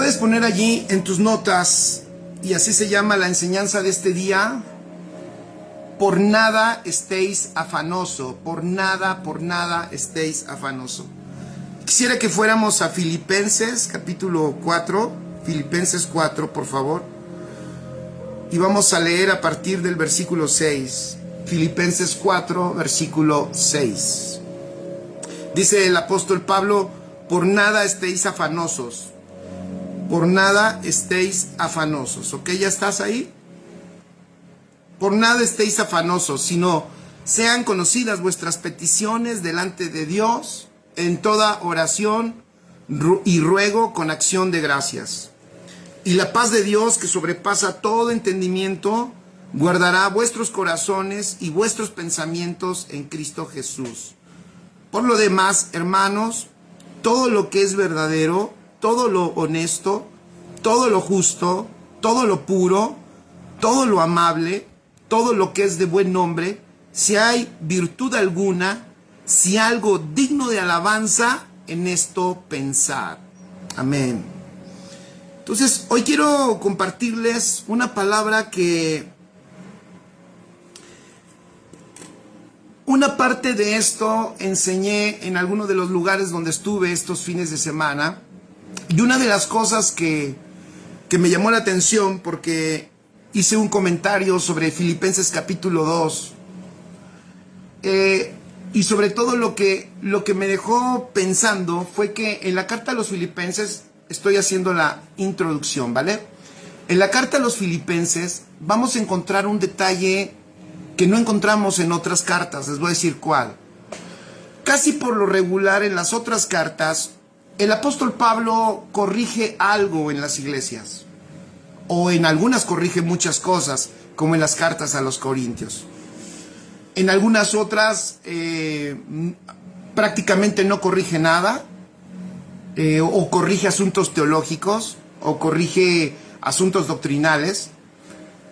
Puedes poner allí en tus notas, y así se llama la enseñanza de este día: por nada estéis afanoso, por nada estéis afanoso. Quisiera que fuéramos a Filipenses capítulo 4, Filipenses 4, por favor. Y vamos a leer a partir del versículo 6. Filipenses 4, versículo 6. Dice el apóstol Pablo: por nada estéis afanosos. Por nada estéis afanosos. ¿Ok? ¿Ya estás ahí? Por nada estéis afanosos, sino sean conocidas vuestras peticiones delante de Dios en toda oración y ruego con acción de gracias. Y la paz de Dios, que sobrepasa todo entendimiento, guardará vuestros corazones y vuestros pensamientos en Cristo Jesús. Por lo demás, hermanos, todo lo que es verdadero, todo lo honesto, todo lo justo, todo lo puro, todo lo amable, todo lo que es de buen nombre, si hay virtud alguna, si algo digno de alabanza, en esto pensad. Amén. Entonces, hoy quiero compartirles una palabra que... Una parte de esto enseñé en alguno de los lugares donde estuve estos fines de semana. Y una de las cosas que me llamó la atención, porque hice un comentario sobre Filipenses capítulo 2, y sobre todo lo que me dejó pensando fue que en la carta a los Filipenses, estoy haciendo la introducción, ¿vale? En la carta a los Filipenses vamos a encontrar un detalle que no encontramos en otras cartas. Les voy a decir cuál. Casi por lo regular en las otras cartas, el apóstol Pablo corrige algo en las iglesias, o en algunas corrige muchas cosas, como en las cartas a los Corintios. En algunas otras prácticamente no corrige nada, o corrige asuntos teológicos, o corrige asuntos doctrinales.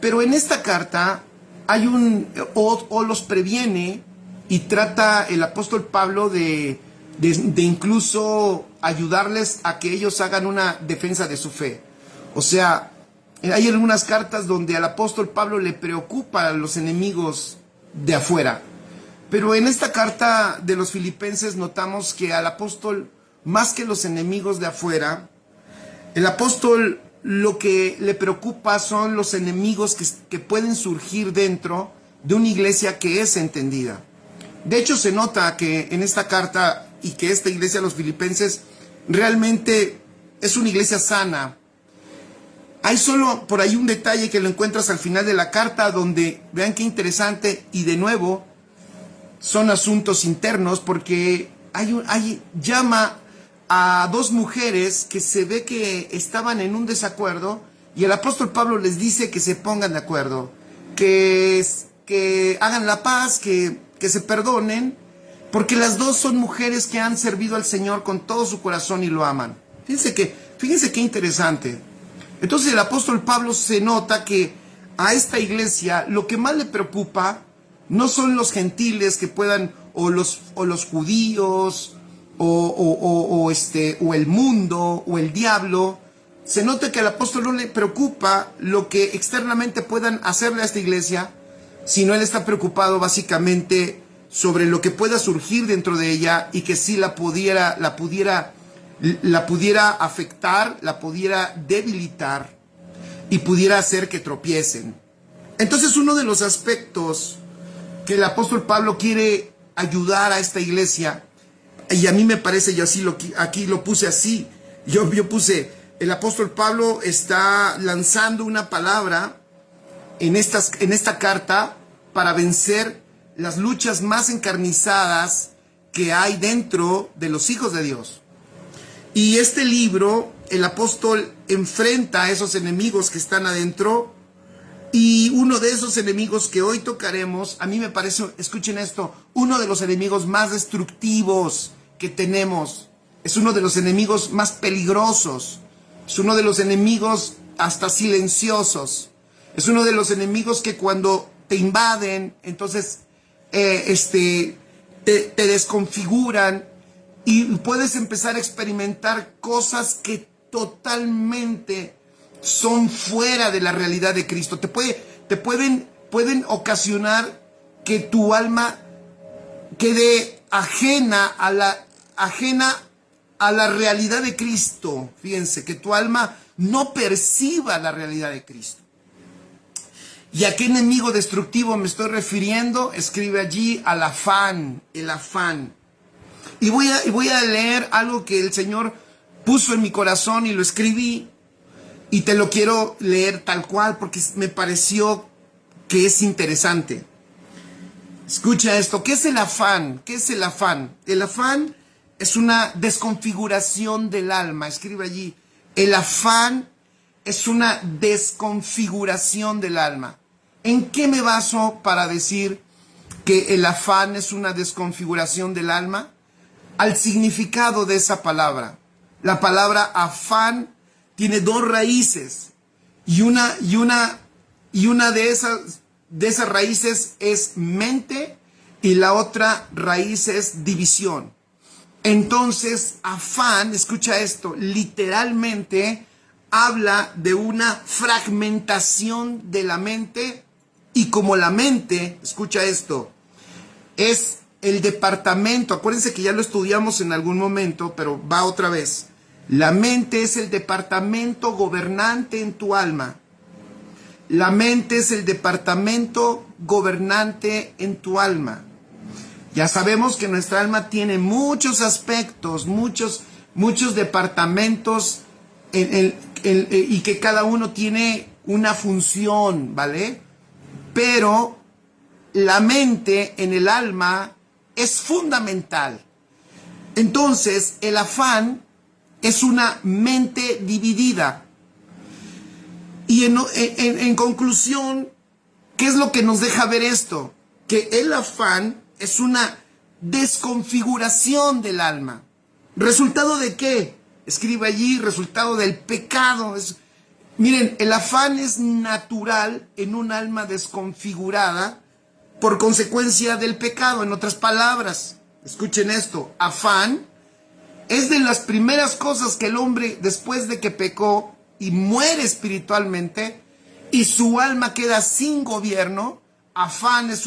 Pero en esta carta hay o los previene, y trata el apóstol Pablo de incluso ayudarles a que ellos hagan una defensa de su fe. O sea, hay algunas cartas donde al apóstol Pablo le preocupa a los enemigos de afuera. Pero en esta carta de los Filipenses notamos que al apóstol, más que los enemigos de afuera, el apóstol lo que le preocupa son los enemigos que pueden surgir dentro de una iglesia que es entendida. De hecho, se nota que en esta carta, y que esta iglesia de los Filipenses realmente es una iglesia sana. Hay solo por ahí un detalle que lo encuentras al final de la carta, donde, vean qué interesante, y de nuevo son asuntos internos, porque llama a dos mujeres que se ve que estaban en un desacuerdo, y el apóstol Pablo les dice que se pongan de acuerdo, que hagan la paz, que se perdonen, porque las dos son mujeres que han servido al Señor con todo su corazón y lo aman. Fíjense qué interesante. Entonces el apóstol Pablo se nota que a esta iglesia lo que más le preocupa no son los gentiles que puedan, o los judíos, o el mundo, o el diablo. Se nota que al apóstol no le preocupa lo que externamente puedan hacerle a esta iglesia, sino él está preocupado básicamente sobre lo que pueda surgir dentro de ella, y que sí la pudiera afectar, la pudiera debilitar, y pudiera hacer que tropiecen. Entonces, uno de los aspectos que el apóstol Pablo quiere ayudar a esta iglesia, y a mí me parece, yo así aquí lo puse así, yo puse, el apóstol Pablo está lanzando una palabra en esta carta para vencer las luchas más encarnizadas que hay dentro de los hijos de Dios. Y este libro, el apóstol enfrenta a esos enemigos que están adentro, y uno de esos enemigos que hoy tocaremos, a mí me parece, escuchen esto, uno de los enemigos más destructivos que tenemos, es uno de los enemigos más peligrosos, es uno de los enemigos hasta silenciosos, es uno de los enemigos que cuando te invaden, entonces te desconfiguran, y puedes empezar a experimentar cosas que totalmente son fuera de la realidad de Cristo. Pueden ocasionar que tu alma quede ajena a la realidad de Cristo. Fíjense, que tu alma no perciba la realidad de Cristo. ¿Y a qué enemigo destructivo me estoy refiriendo? Escribe allí al afán, el afán. Y voy a leer algo que el Señor puso en mi corazón y lo escribí. Y te lo quiero leer tal cual porque me pareció que es interesante. Escucha esto. ¿Qué es el afán? ¿Qué es el afán? El afán es una desconfiguración del alma. Escribe allí. El afán es una desconfiguración del alma. ¿En qué me baso para decir que el afán es una desconfiguración del alma? Al significado de esa palabra. La palabra afán tiene dos raíces y una de esas raíces es mente y la otra raíz es división. Entonces, afán, escucha esto, literalmente habla de una fragmentación de la mente, y como la mente, escucha esto, es el departamento, acuérdense que ya lo estudiamos en algún momento, pero va otra vez. La mente es el departamento gobernante en tu alma. La mente es el departamento gobernante en tu alma. Ya sabemos que nuestra alma tiene muchos aspectos, muchos departamentos y que cada uno tiene una función, ¿vale? Pero la mente en el alma es fundamental. Entonces, el afán es una mente dividida. Y en conclusión, ¿qué es lo que nos deja ver esto? Que el afán es una desconfiguración del alma. ¿Resultado de qué? Escribe allí, resultado del pecado. Miren, el afán es natural en un alma desconfigurada por consecuencia del pecado. En otras palabras, escuchen esto, afán es de las primeras cosas que el hombre, después de que pecó y muere espiritualmente y su alma queda sin gobierno, afán es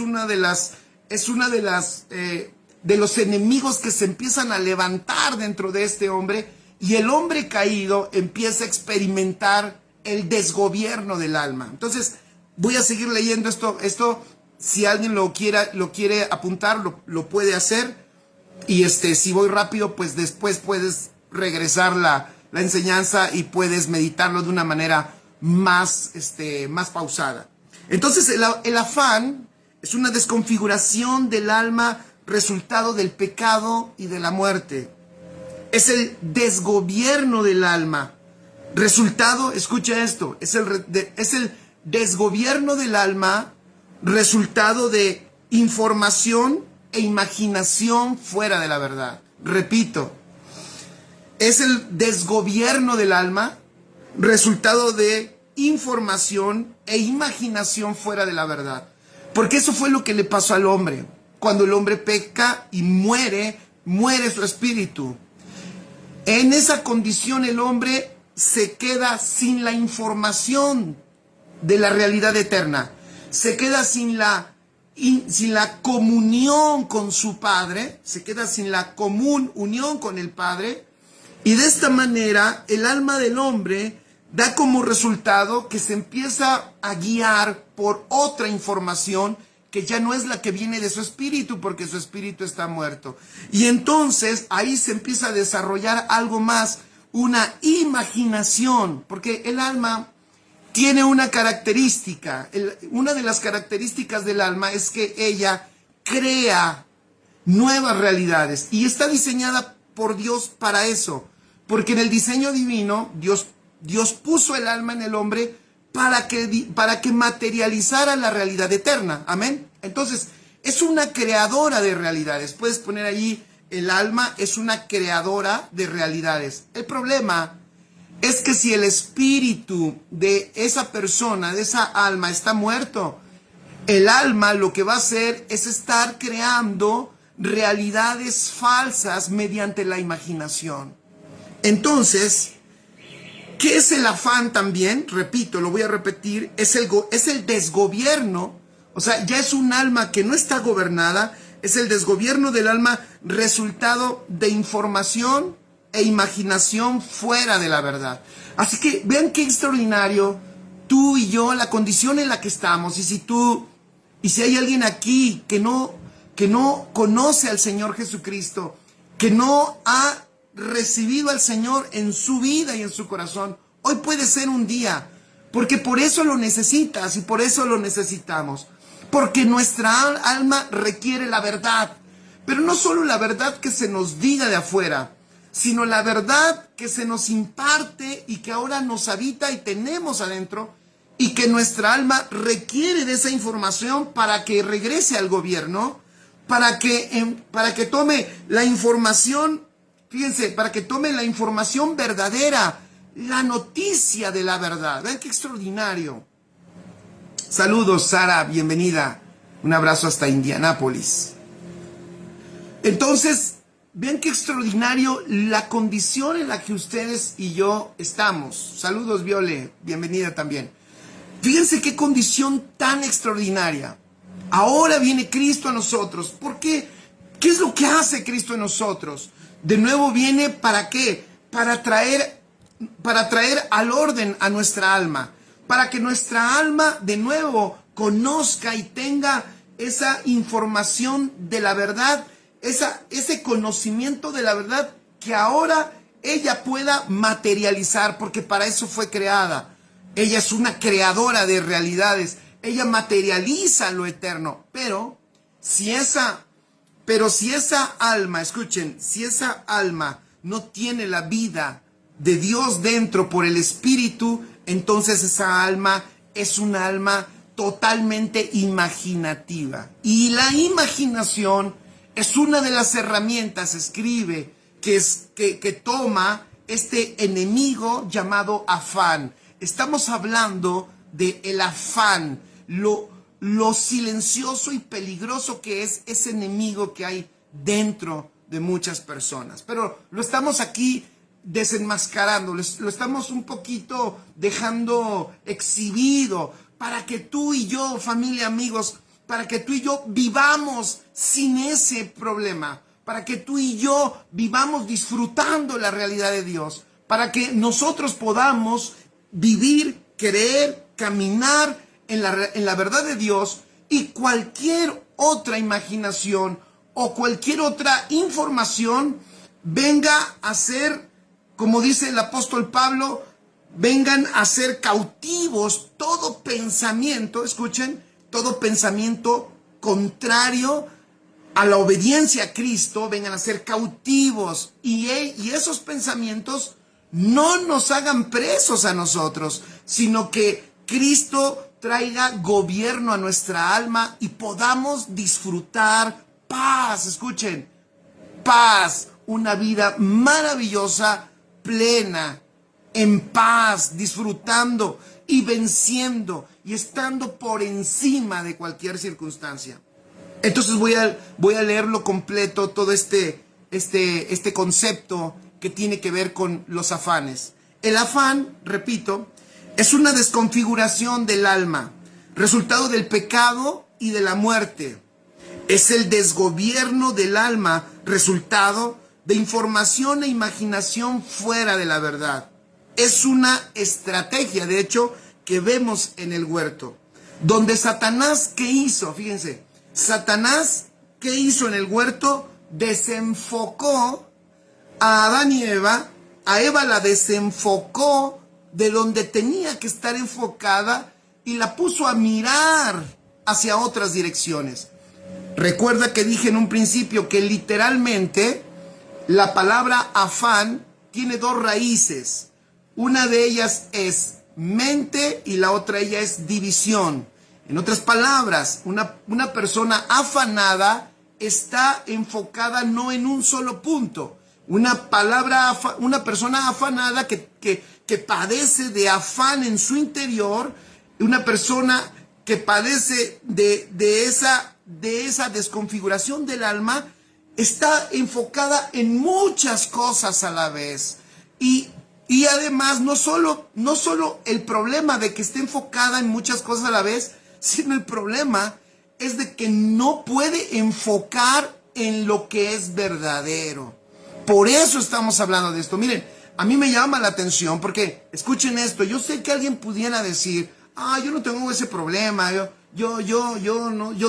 de los enemigos que se empiezan a levantar dentro de este hombre, y el hombre caído empieza a experimentar el desgobierno del alma. Entonces, voy a seguir leyendo esto, si alguien lo quiere apuntar, lo puede hacer, y si voy rápido, pues después puedes regresar la enseñanza y puedes meditarlo de una manera más pausada. Entonces, el afán es una desconfiguración del alma resultado del pecado y de la muerte. Es el desgobierno del alma. Resultado, escucha esto, es el desgobierno del alma, resultado de información e imaginación fuera de la verdad. Repito, es el desgobierno del alma, resultado de información e imaginación fuera de la verdad. Porque eso fue lo que le pasó al hombre. Cuando el hombre peca y muere su espíritu. En esa condición el hombre se queda sin la información de la realidad eterna. Se queda sin la comunión con su Padre. Se queda sin la común unión con el Padre. Y de esta manera el alma del hombre da como resultado que se empieza a guiar por otra información que ya no es la que viene de su espíritu, porque su espíritu está muerto. Y entonces ahí se empieza a desarrollar algo más, una imaginación, porque el alma tiene una característica. Una de las características del alma es que ella crea nuevas realidades y está diseñada por Dios para eso, porque en el diseño divino Dios puso el alma en el hombre para que materializara la realidad eterna. Amén. Entonces, es una creadora de realidades. Puedes poner allí, el alma es una creadora de realidades. El problema es que si el espíritu de esa persona, de esa alma, está muerto, el alma lo que va a hacer es estar creando realidades falsas mediante la imaginación. Entonces, ¿Qué es el afán también? Repito, lo voy a repetir, es el desgobierno, o sea, ya es un alma que no está gobernada, es el desgobierno del alma resultado de información e imaginación fuera de la verdad. Así que vean qué extraordinario, tú y yo, la condición en la que estamos, y si hay alguien aquí que no conoce al Señor Jesucristo, que no ha recibido al Señor en su vida y en su corazón, hoy puede ser un día, porque por eso lo necesitas y por eso lo necesitamos, porque nuestra alma requiere la verdad, pero no solo la verdad que se nos diga de afuera, sino la verdad que se nos imparte y que ahora nos habita y tenemos adentro, y que nuestra alma requiere de esa información para que regrese al gobierno, para que tome la información. Fíjense, para que tome la información verdadera, la noticia de la verdad. Vean qué extraordinario. Saludos, Sara, bienvenida. Un abrazo hasta Indianápolis. Entonces, vean qué extraordinario la condición en la que ustedes y yo estamos. Saludos, Viole, bienvenida también. Fíjense qué condición tan extraordinaria. Ahora viene Cristo a nosotros. ¿Por qué? ¿Qué es lo que hace Cristo en nosotros? De nuevo viene, ¿para qué? Para traer al orden a nuestra alma, para que nuestra alma de nuevo conozca y tenga esa información de la verdad, ese conocimiento de la verdad que ahora ella pueda materializar, porque para eso fue creada. Ella es una creadora de realidades, ella materializa lo eterno, pero si esa alma, escuchen, si esa alma no tiene la vida de Dios dentro por el Espíritu, entonces esa alma es una alma totalmente imaginativa. Y la imaginación es una de las herramientas, escribe, que toma este enemigo llamado afán. Estamos hablando de el afán, lo silencioso y peligroso que es ese enemigo que hay dentro de muchas personas. Pero lo estamos aquí desenmascarando, lo estamos un poquito dejando exhibido para que tú y yo, familia, amigos, para que tú y yo vivamos sin ese problema, para que tú y yo vivamos disfrutando la realidad de Dios, para que nosotros podamos vivir, creer, caminar en la verdad de Dios, y cualquier otra imaginación o cualquier otra información venga a ser, como dice el apóstol Pablo, vengan a ser cautivos todo pensamiento, escuchen, todo pensamiento contrario a la obediencia a Cristo, vengan a ser cautivos, y esos pensamientos no nos hagan presos a nosotros, sino que Cristo traiga gobierno a nuestra alma y podamos disfrutar paz, escuchen, paz, una vida maravillosa, plena, en paz, disfrutando y venciendo y estando por encima de cualquier circunstancia. Entonces voy a leerlo completo, todo este concepto que tiene que ver con los afanes. El afán, repito, es una desconfiguración del alma, resultado del pecado y de la muerte. Es el desgobierno del alma, resultado de información e imaginación fuera de la verdad. Es una estrategia, de hecho, que vemos en el huerto, donde Satanás, ¿qué hizo? Fíjense, Satanás, ¿qué hizo en el huerto? Desenfocó a Adán y Eva, a Eva la desenfocó de donde tenía que estar enfocada y la puso a mirar hacia otras direcciones. Recuerda que dije en un principio que literalmente la palabra afán tiene dos raíces. Una de ellas es mente y la otra ella es división. En otras palabras, una persona afanada está enfocada no en un solo punto. Una persona afanada que padece de afán en su interior, una persona que padece de esa desconfiguración del alma, está enfocada en muchas cosas a la vez. Y Y además, no solo el problema de que esté enfocada en muchas cosas a la vez, sino el problema es de que no puede enfocar en lo que es verdadero. Por eso estamos hablando de esto. Miren, a mí me llama la atención porque, escuchen esto, yo sé que alguien pudiera decir, yo no tengo ese problema, yo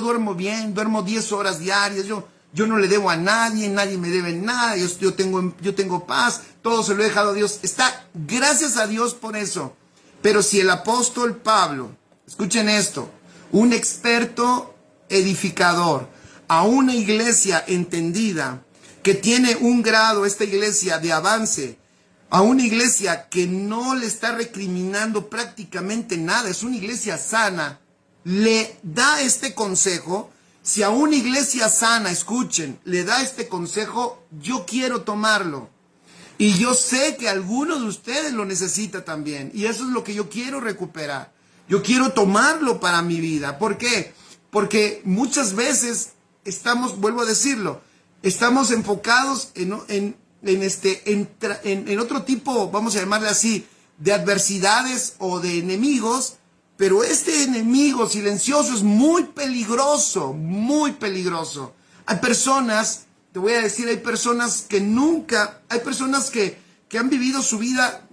duermo bien, duermo 10 horas diarias, yo no le debo a nadie, nadie me debe nada, yo tengo paz, todo se lo he dejado a Dios. Está, gracias a Dios por eso. Pero si el apóstol Pablo, escuchen esto, un experto edificador, a una iglesia entendida, que tiene un grado, esta iglesia, de avance, a una iglesia que no le está recriminando prácticamente nada, es una iglesia sana, le da este consejo. Si a una iglesia sana, escuchen, le da este consejo, yo quiero tomarlo. Y yo sé que alguno de ustedes lo necesita también. Y eso es lo que yo quiero recuperar. Yo quiero tomarlo para mi vida. ¿Por qué? Porque muchas veces estamos, vuelvo a decirlo, estamos enfocados en otro tipo, vamos a llamarle así, de adversidades o de enemigos. Pero este enemigo silencioso es muy peligroso, muy peligroso. Hay personas, te voy a decir, hay personas que han vivido su vida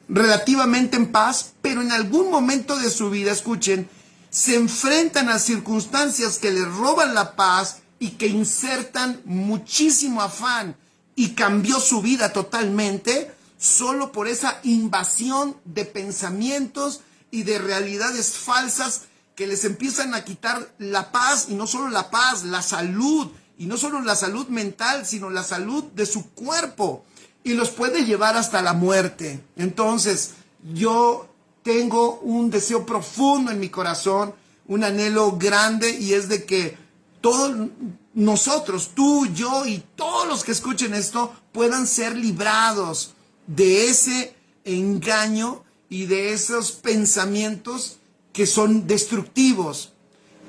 relativamente en paz, pero en algún momento de su vida, escuchen, se enfrentan a circunstancias que les roban la paz y que insertan muchísimo afán, y cambió su vida totalmente solo por esa invasión de pensamientos y de realidades falsas que les empiezan a quitar la paz, y no solo la paz, la salud, y no solo la salud mental, sino la salud de su cuerpo, y los puede llevar hasta la muerte. Entonces, yo tengo un deseo profundo en mi corazón, un anhelo grande, y es de que todos nosotros, tú, yo y todos los que escuchen esto, puedan ser librados de ese engaño y de esos pensamientos que son destructivos,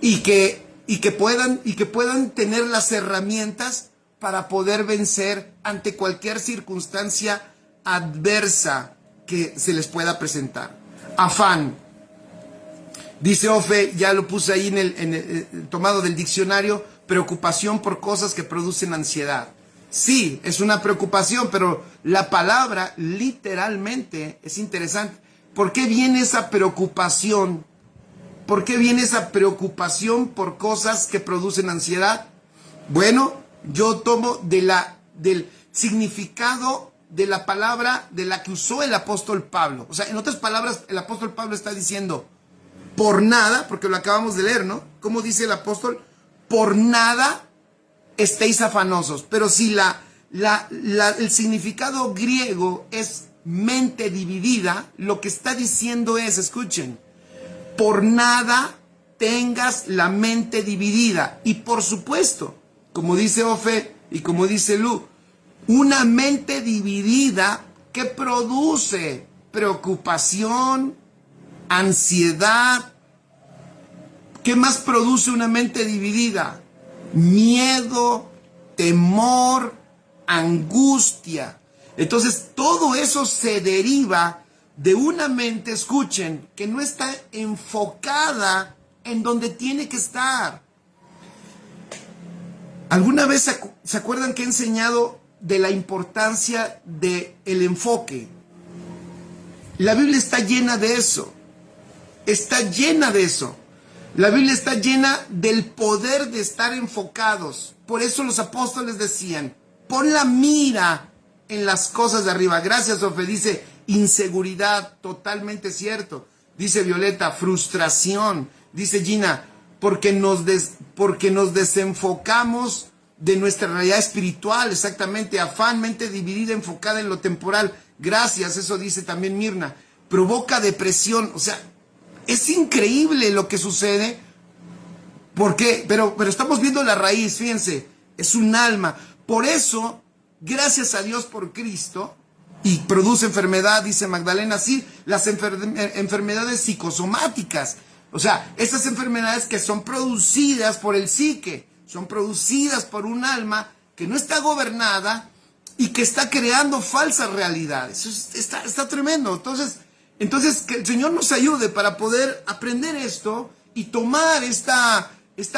y que puedan tener las herramientas para poder vencer ante cualquier circunstancia adversa que se les pueda presentar. Afán. Dice Ofe, ya lo puse ahí en el tomado del diccionario, preocupación por cosas que producen ansiedad. Sí, es una preocupación, pero la palabra literalmente es interesante. ¿Por qué viene esa preocupación? ¿Por qué viene esa preocupación por cosas que producen ansiedad? Bueno, yo tomo del significado de la palabra de la que usó el apóstol Pablo. O sea, en otras palabras, el apóstol Pablo está diciendo, por nada, porque lo acabamos de leer, ¿no? ¿Cómo dice el apóstol? Por nada estéis afanosos. Pero si el significado griego es mente dividida, lo que está diciendo es, escuchen, por nada tengas la mente dividida. Y por supuesto, como dice Ofe y como dice Lu, una mente dividida que produce preocupación, ansiedad. ¿Qué más produce una mente dividida? Miedo, temor, angustia. Entonces, todo eso se deriva de una mente, escuchen, que no está enfocada en donde tiene que estar. ¿Alguna vez se acuerdan que he enseñado de la importancia del enfoque? La Biblia está llena de eso. Está llena de eso. La Biblia está llena del poder de estar enfocados. Por eso los apóstoles decían, pon la mira en las cosas de arriba. Gracias, Ofe. Dice, inseguridad, totalmente cierto. Dice Violeta, frustración. Dice Gina, porque nos desenfocamos de nuestra realidad espiritual. Exactamente, afán, mente dividida, enfocada en lo temporal. Gracias, eso dice también Mirna. Provoca depresión. O sea, es increíble lo que sucede. ¿Por qué? Pero estamos viendo la raíz, fíjense. Es un alma. Por eso, gracias a Dios por Cristo, y produce enfermedad, dice Magdalena, sí, las enfermedades psicosomáticas. O sea, esas enfermedades que son producidas por el psique, son producidas por un alma que no está gobernada y que está creando falsas realidades. Está tremendo. Entonces, que el Señor nos ayude para poder aprender esto y tomar esta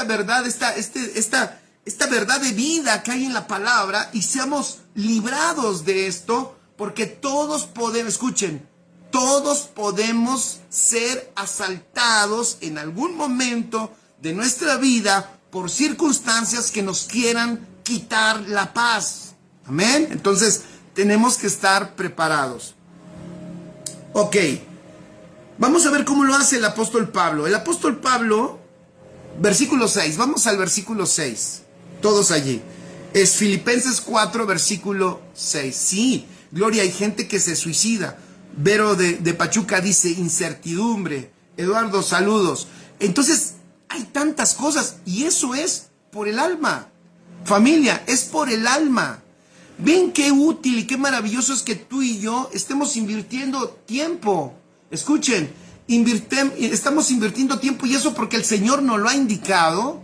verdad, esta verdad de vida que hay en la palabra y seamos librados de esto, porque todos podemos, escuchen, todos podemos ser asaltados en algún momento de nuestra vida por circunstancias que nos quieran quitar la paz. Amén. Entonces, tenemos que estar preparados. Ok. Vamos a ver cómo lo hace el apóstol Pablo. El apóstol Pablo, versículo 6. Vamos al versículo 6. Todos allí. Es Filipenses 4, versículo 6. Sí, gloria, hay gente que se suicida. Vero de Pachuca dice incertidumbre. Eduardo, saludos. Entonces, hay tantas cosas y eso es por el alma. Familia, es por el alma. Ven qué útil y qué maravilloso es que tú y yo estemos invirtiendo tiempo. Escuchen, estamos invirtiendo tiempo y eso porque el Señor nos lo ha indicado.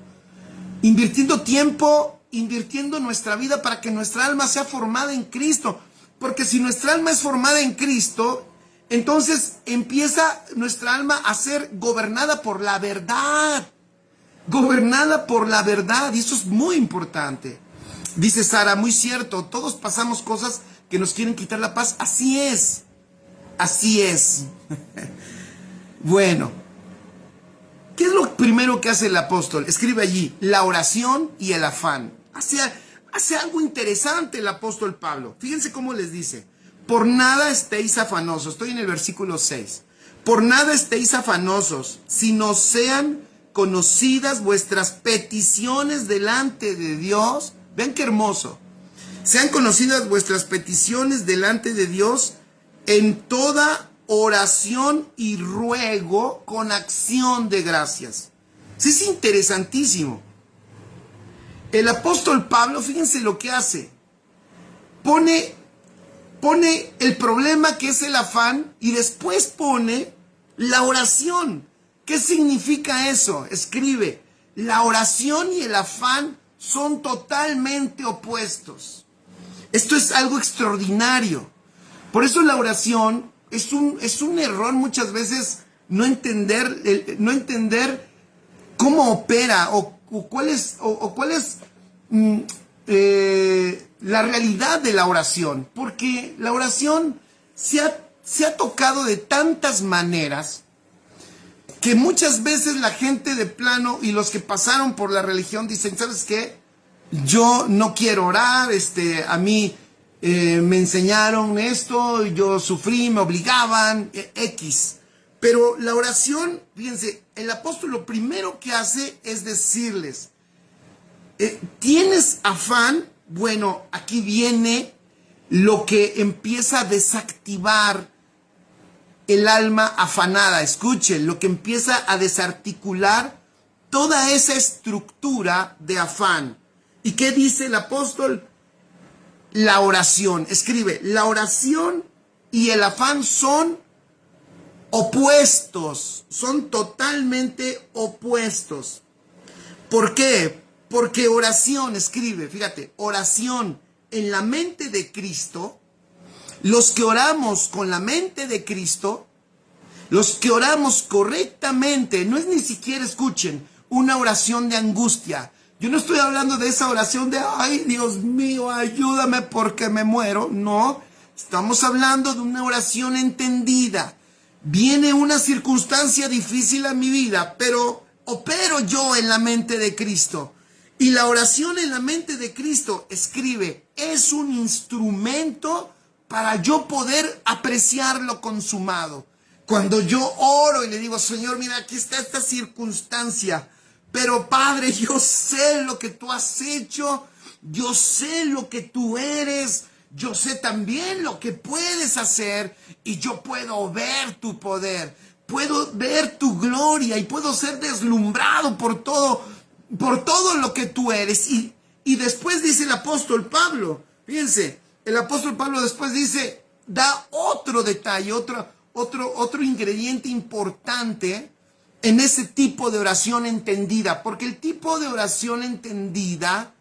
Invirtiendo tiempo, invirtiendo nuestra vida para que nuestra alma sea formada en Cristo. Porque si nuestra alma es formada en Cristo, entonces empieza nuestra alma a ser gobernada por la verdad. Gobernada por la verdad, y eso es muy importante. Dice Sara, muy cierto, todos pasamos cosas que nos quieren quitar la paz. Así es. Así es. Bueno, ¿qué es lo primero que hace el apóstol? Escribe allí, la oración y el afán. Hace algo interesante el apóstol Pablo. Fíjense cómo les dice, por nada estéis afanosos. Estoy en el versículo 6. Por nada estéis afanosos, sino sean conocidas vuestras peticiones delante de Dios. Vean qué hermoso. Sean conocidas vuestras peticiones delante de Dios en toda oración y ruego con acción de gracias. Sí, es interesantísimo. El apóstol Pablo, fíjense lo que hace. Pone el problema que es el afán y después pone la oración. ¿Qué significa eso? Escribe, la oración y el afán son totalmente opuestos. Esto es algo extraordinario. Por eso la oración es un error muchas veces no entender cómo opera o cuál es la realidad de la oración. Porque la oración se ha tocado de tantas maneras que muchas veces la gente de plano y los que pasaron por la religión dicen, ¿sabes qué? Yo no quiero orar, a mí me enseñaron esto, yo sufrí, me obligaban, X. Pero la oración, fíjense, el apóstol lo primero que hace es decirles, ¿tienes afán? Bueno, aquí viene lo que empieza a desactivar el alma afanada. Escuchen, lo que empieza a desarticular toda esa estructura de afán. ¿Y qué dice el apóstol? La oración. Escribe, la oración y el afán son opuestos, son totalmente opuestos. ¿Por qué? Porque oración, escribe, fíjate, oración en la mente de Cristo. Los que oramos con la mente de Cristo, los que oramos correctamente, no es ni siquiera, escuchen, una oración de angustia. Yo no estoy hablando de esa oración de, ay, Dios mío, ayúdame porque me muero. No, estamos hablando de una oración entendida. Viene una circunstancia difícil a mi vida, pero opero yo en la mente de Cristo. Y la oración en la mente de Cristo, escribe, es un instrumento para yo poder apreciar lo consumado. Cuando yo oro y le digo, Señor, mira, aquí está esta circunstancia, pero Padre, yo sé lo que tú has hecho, yo sé lo que tú eres, yo sé también lo que puedes hacer y yo puedo ver tu poder, puedo ver tu gloria y puedo ser deslumbrado por todo lo que tú eres. Y después dice el apóstol Pablo, fíjense, el apóstol Pablo después dice, da otro detalle, otro ingrediente importante en ese tipo de oración entendida, porque el tipo de oración entendida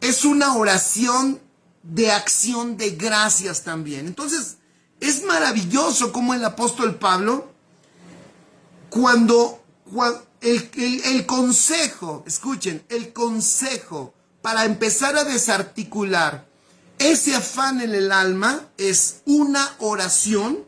es una oración de acción de gracias también. Entonces, es maravilloso como el apóstol Pablo, cuando el consejo, escuchen, el consejo para empezar a desarticular ese afán en el alma es una oración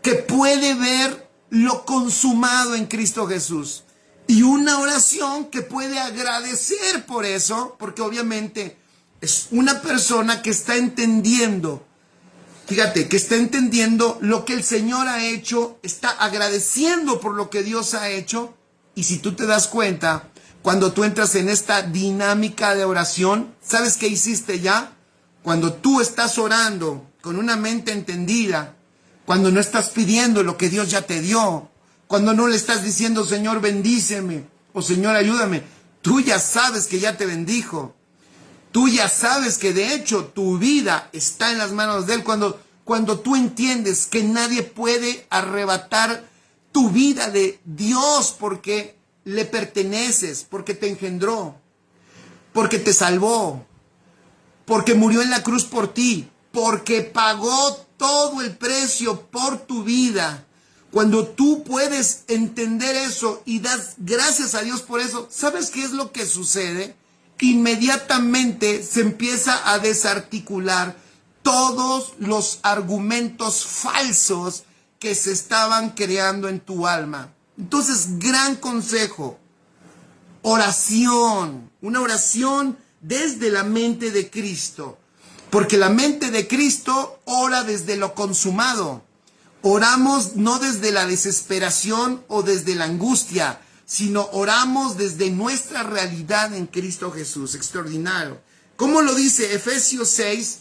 que puede ver lo consumado en Cristo Jesús. Y una oración que puede agradecer por eso, porque obviamente es una persona que está entendiendo, fíjate, que está entendiendo lo que el Señor ha hecho, está agradeciendo por lo que Dios ha hecho. Y si tú te das cuenta, cuando tú entras en esta dinámica de oración, ¿sabes qué hiciste ya? Cuando tú estás orando con una mente entendida, cuando no estás pidiendo lo que Dios ya te dio, cuando no le estás diciendo, Señor, bendíceme, o Señor, ayúdame, tú ya sabes que ya te bendijo. Tú ya sabes que de hecho tu vida está en las manos de Él. Cuando tú entiendes que nadie puede arrebatar tu vida de Dios porque le perteneces, porque te engendró, porque te salvó, porque murió en la cruz por ti, porque pagó todo el precio por tu vida. Cuando tú puedes entender eso y das gracias a Dios por eso, ¿sabes qué es lo que sucede? Inmediatamente se empieza a desarticular todos los argumentos falsos que se estaban creando en tu alma. Entonces, gran consejo, oración, una oración desde la mente de Cristo, porque la mente de Cristo ora desde lo consumado. Oramos no desde la desesperación o desde la angustia, sino oramos desde nuestra realidad en Cristo Jesús. Extraordinario. ¿Cómo lo dice Efesios 6?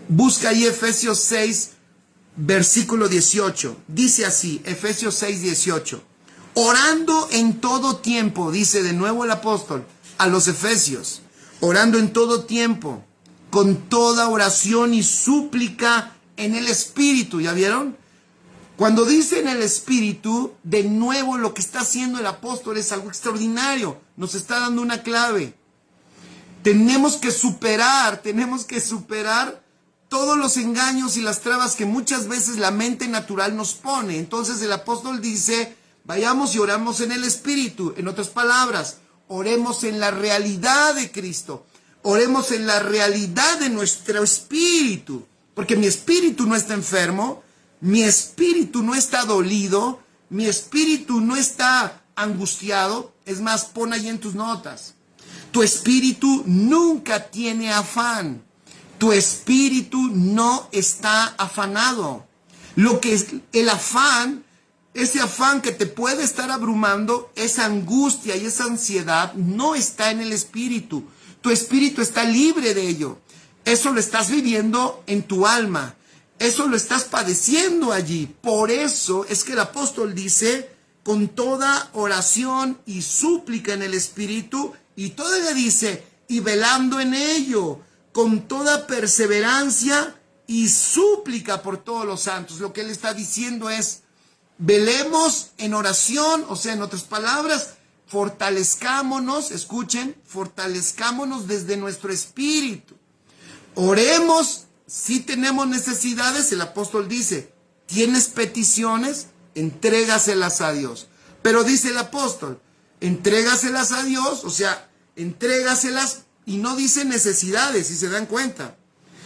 Busca ahí Efesios 6, versículo 18. Dice así, Efesios 6, 18. Orando en todo tiempo, dice de nuevo el apóstol a los efesios, orando en todo tiempo, con toda oración y súplica en el Espíritu. ¿Ya vieron? Cuando dice en el Espíritu, de nuevo lo que está haciendo el apóstol es algo extraordinario. Nos está dando una clave. Tenemos que superar todos los engaños y las trabas que muchas veces la mente natural nos pone. Entonces el apóstol dice, vayamos y oramos en el Espíritu. En otras palabras, oremos en la realidad de Cristo. Oremos en la realidad de nuestro espíritu. Porque mi espíritu no está enfermo. Mi espíritu no está dolido, mi espíritu no está angustiado. Es más, pon ahí en tus notas. Tu espíritu nunca tiene afán. Tu espíritu no está afanado. Lo que es el afán, ese afán que te puede estar abrumando, esa angustia y esa ansiedad, no está en el espíritu. Tu espíritu está libre de ello. Eso lo estás viviendo en tu alma. Eso lo estás padeciendo allí. Por eso es que el apóstol dice, con toda oración y súplica en el Espíritu, y todavía dice, y velando en ello, con toda perseverancia y súplica por todos los santos. Lo que él está diciendo es, velemos en oración, o sea, en otras palabras, fortalezcámonos, escuchen, fortalezcámonos desde nuestro espíritu. Oremos. Si tenemos necesidades, el apóstol dice, ¿tienes peticiones? Entrégaselas a Dios. Pero dice el apóstol, entrégaselas a Dios, o sea, entrégaselas, y no dice necesidades, si se dan cuenta.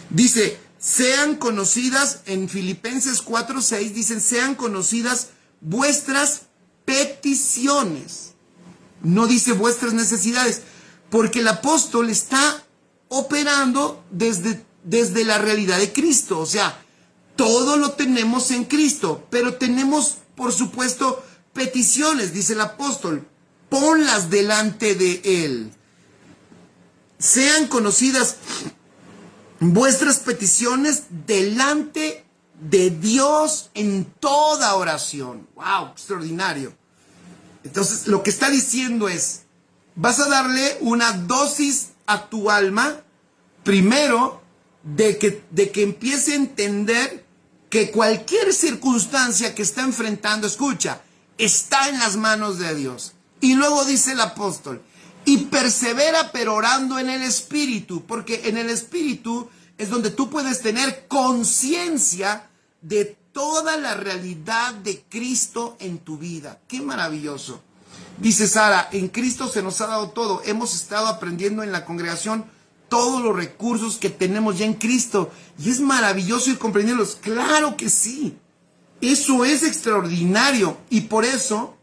Dice, sean conocidas, en Filipenses 4:6, dicen, sean conocidas vuestras peticiones. No dice vuestras necesidades, porque el apóstol está operando desde la realidad de Cristo. O sea, todo lo tenemos en Cristo, pero tenemos, por supuesto, peticiones, dice el apóstol, ponlas delante de Él. Sean conocidas vuestras peticiones delante de Dios en toda oración. ¡Wow! Extraordinario. Entonces, lo que está diciendo es, vas a darle una dosis a tu alma, primero, de que empiece a entender que cualquier circunstancia que está enfrentando, escucha, está en las manos de Dios. Y luego dice el apóstol, Y persevera pero orando en el Espíritu, porque en el Espíritu es donde tú puedes tener conciencia de toda la realidad de Cristo en tu vida. ¡Qué maravilloso! Dice Sara, en Cristo se nos ha dado todo. Hemos estado aprendiendo en la congregación todos los recursos que tenemos ya en Cristo. Y es maravilloso ir comprendiéndolos. ¡Claro que sí! Eso es extraordinario. Y por eso,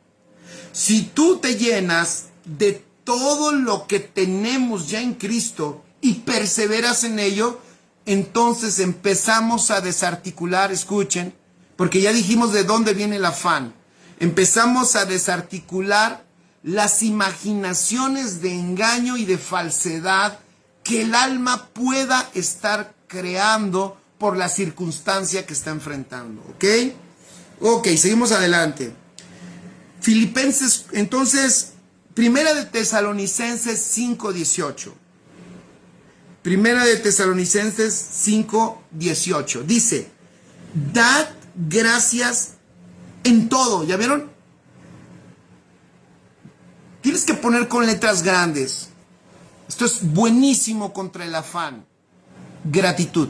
si tú te llenas de todo lo que tenemos ya en Cristo y perseveras en ello, entonces empezamos a desarticular, escuchen, porque ya dijimos de dónde viene el afán. Empezamos a desarticular las imaginaciones de engaño y de falsedad que el alma pueda estar creando por la circunstancia que está enfrentando, ¿ok? Ok, seguimos adelante. Filipenses, entonces, Primera de Tesalonicenses 5:18. Primera de Tesalonicenses 5:18. Dice, dad gracias en todo. ¿Ya vieron? Tienes que poner con letras grandes. Esto es buenísimo contra el afán. Gratitud.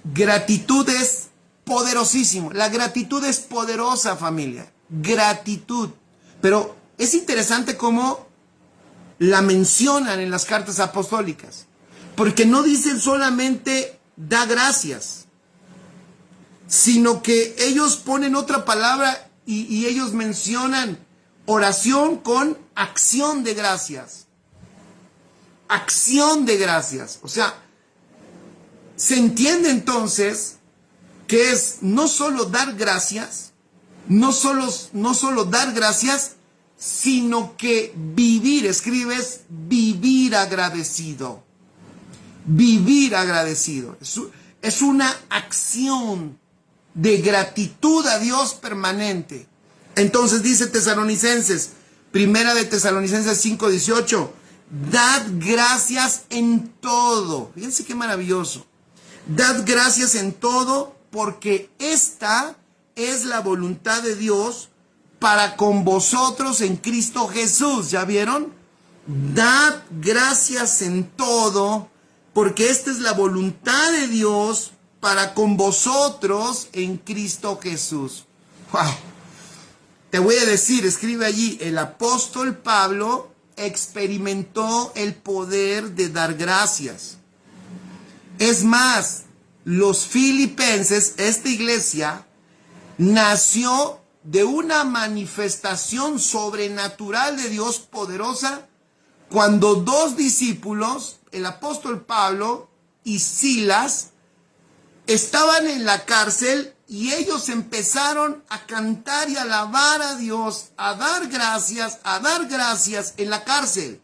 Gratitud es poderosísimo. La gratitud es poderosa, familia. Gratitud. Pero es interesante cómo la mencionan en las cartas apostólicas. Porque no dicen solamente da gracias, sino que ellos ponen otra palabra y ellos mencionan oración con acción de gracias. Acción de gracias. O sea, se entiende entonces que es no solo dar gracias, no solo dar gracias, sino que vivir, escribes, vivir agradecido. Vivir agradecido. Es una acción de gratitud a Dios permanente. Entonces dice Tesalonicenses, Primera de Tesalonicenses 5:18, dad gracias en todo. Fíjense qué maravilloso. Dad gracias en todo, porque esta es la voluntad de Dios para con vosotros en Cristo Jesús. ¿Ya vieron? Dad gracias en todo, porque esta es la voluntad de Dios para con vosotros en Cristo Jesús. ¡Wow! Te voy a decir, escribe allí, el apóstol Pablo experimentó el poder de dar gracias. Es más, los filipenses, esta iglesia, nació de una manifestación sobrenatural de Dios poderosa cuando dos discípulos, el apóstol Pablo y Silas, estaban en la cárcel y ellos empezaron a cantar y a alabar a Dios, a dar gracias en la cárcel.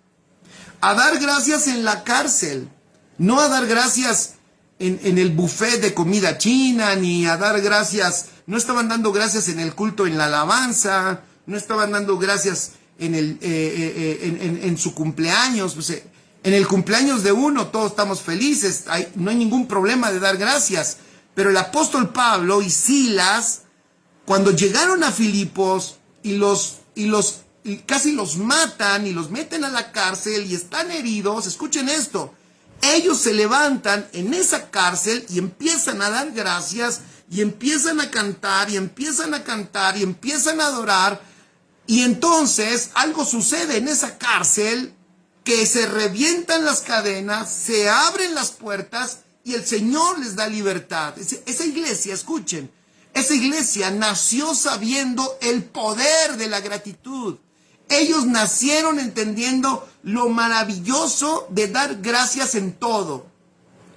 A dar gracias en la cárcel, no a dar gracias en el buffet de comida china, ni a dar gracias, no estaban dando gracias en el culto, en la alabanza, no estaban dando gracias en su cumpleaños. Pues, en el cumpleaños de uno todos estamos felices, no hay ningún problema de dar gracias. Pero el apóstol Pablo y Silas, cuando llegaron a Filipos y casi los matan y los meten a la cárcel y están heridos, escuchen esto, ellos se levantan en esa cárcel y empiezan a dar gracias y empiezan a cantar y empiezan a cantar y empiezan a adorar. Y entonces algo sucede en esa cárcel, que se revientan las cadenas, se abren las puertas y el Señor les da libertad. Esa iglesia, escuchen, esa iglesia nació sabiendo el poder de la gratitud. Ellos nacieron entendiendo lo maravilloso de dar gracias en todo.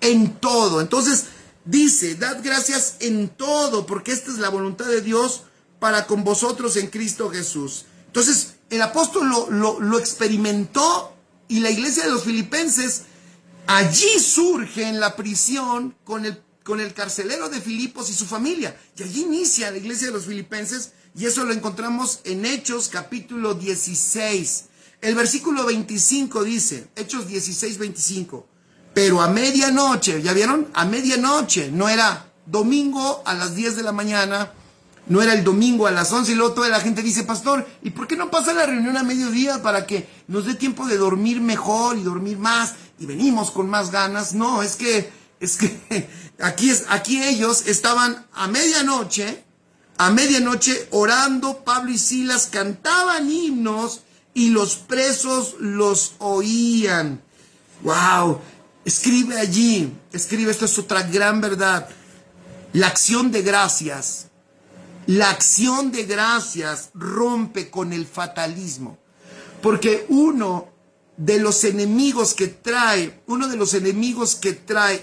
En todo. Entonces dice, dad gracias en todo, porque esta es la voluntad de Dios para con vosotros en Cristo Jesús. Entonces el apóstol lo experimentó, y la iglesia de los filipenses allí surge en la prisión con el carcelero de Filipos y su familia. Y allí inicia la iglesia de los filipenses, y eso lo encontramos en Hechos capítulo 16. El versículo 25 dice, Hechos 16, 25. Pero a medianoche, ¿ya vieron? A medianoche, no era domingo a las 10 de la mañana, No era el domingo a las 11 y luego toda la gente dice, pastor, ¿y por qué no pasa la reunión a mediodía para que nos dé tiempo de dormir mejor y dormir más y venimos con más ganas? No, es que aquí ellos estaban a medianoche orando. Pablo y Silas cantaban himnos y los presos los oían. ¡Wow! Escribe allí, esto es otra gran verdad. La acción de gracias rompe con el fatalismo. Porque uno de los enemigos que trae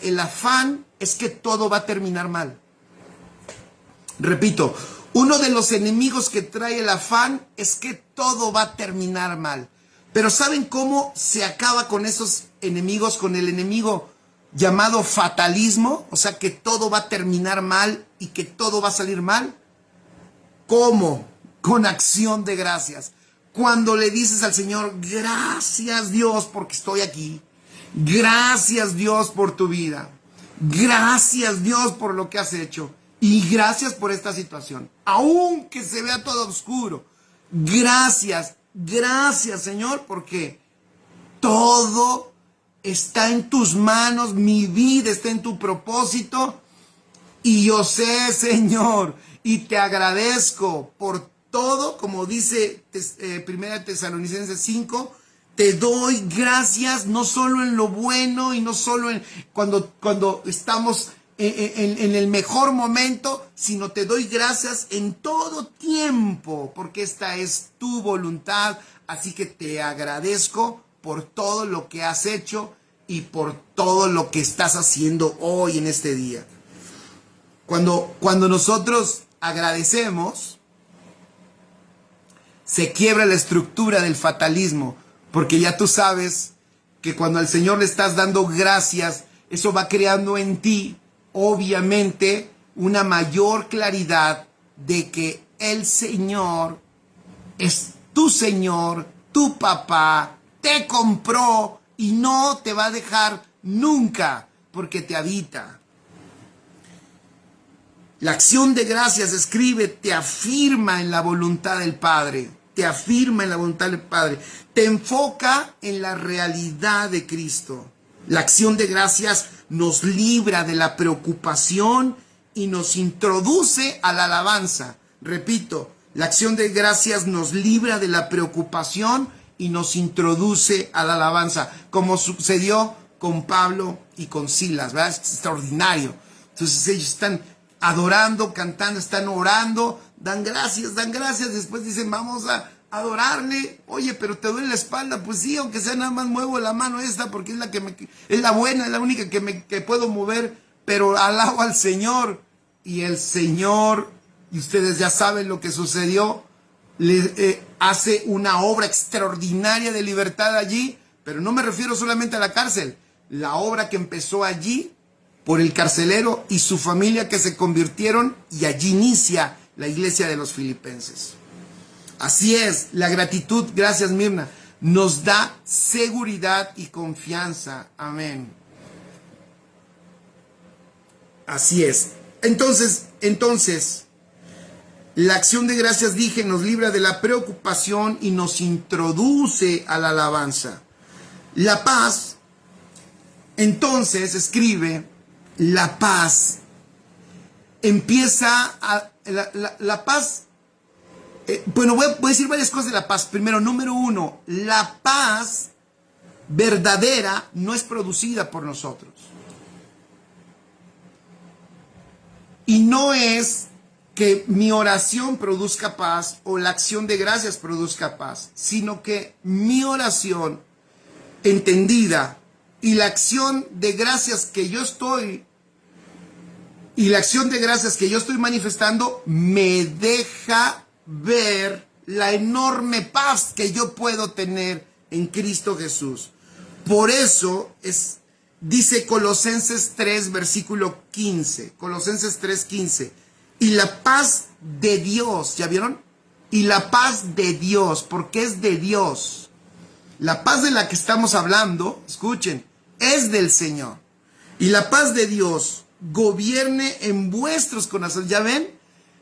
el afán es que todo va a terminar mal. Repito, uno de los enemigos que trae el afán es que todo va a terminar mal. Pero ¿saben cómo se acaba con esos enemigos? Con el enemigo llamado fatalismo, o sea que todo va a terminar mal y que todo va a salir mal. ¿Cómo? Con acción de gracias. Cuando le dices al Señor, gracias Dios porque estoy aquí. Gracias Dios por tu vida. Gracias Dios por lo que has hecho. Y gracias por esta situación. Aunque se vea todo oscuro. Gracias Señor porque todo está en tus manos. Mi vida está en tu propósito. Y yo sé, Señor, y te agradezco por todo, como dice 1 Tesalonicenses 5, te doy gracias no solo en lo bueno y no solo en cuando estamos en el mejor momento, sino te doy gracias en todo tiempo, porque esta es tu voluntad. Así que te agradezco por todo lo que has hecho y por todo lo que estás haciendo hoy en este día. Cuando nosotros agradecemos, se quiebra la estructura del fatalismo, porque ya tú sabes que cuando al Señor le estás dando gracias, eso va creando en ti, obviamente, una mayor claridad de que el Señor es tu Señor, tu papá, te compró y no te va a dejar nunca, porque te habita. La acción de gracias, escribe, te afirma en la voluntad del Padre. Te afirma en la voluntad del Padre. Te enfoca en la realidad de Cristo. La acción de gracias nos libra de la preocupación y nos introduce a la alabanza. Repito, la acción de gracias nos libra de la preocupación y nos introduce a la alabanza, como sucedió con Pablo y con Silas, ¿verdad? Es extraordinario. Entonces ellos están adorando, cantando, están orando, dan gracias, después dicen, vamos a adorarle. Oye, pero te duele la espalda. Pues sí, aunque sea nada más muevo la mano esta, porque es la que es la buena, es la única que puedo mover, pero alabo al Señor. Y el Señor, y ustedes ya saben lo que sucedió, hace una obra extraordinaria de libertad allí, pero no me refiero solamente a la cárcel, la obra que empezó allí por el carcelero y su familia que se convirtieron, y allí inicia la iglesia de los filipenses. Así es, la gratitud, gracias Mirna, nos da seguridad y confianza. Amén. Así es. Entonces, la acción de gracias, dije, nos libra de la preocupación y nos introduce a la alabanza. La paz, entonces, escribe, la paz empieza a... La paz, bueno, voy a decir varias cosas de la paz. Primero, número uno, la paz verdadera no es producida por nosotros. Y no es que mi oración produzca paz o la acción de gracias produzca paz, sino que mi oración entendida y la acción de gracias que yo estoy manifestando me deja ver la enorme paz que yo puedo tener en Cristo Jesús. Por eso dice Colosenses 3, versículo 15. Colosenses 3, 15. Y la paz de Dios, ¿ya vieron? Y la paz de Dios, porque es de Dios. La paz de la que estamos hablando, escuchen, es del Señor. Y la paz de Dios gobierne en vuestros corazones. ¿Ya ven?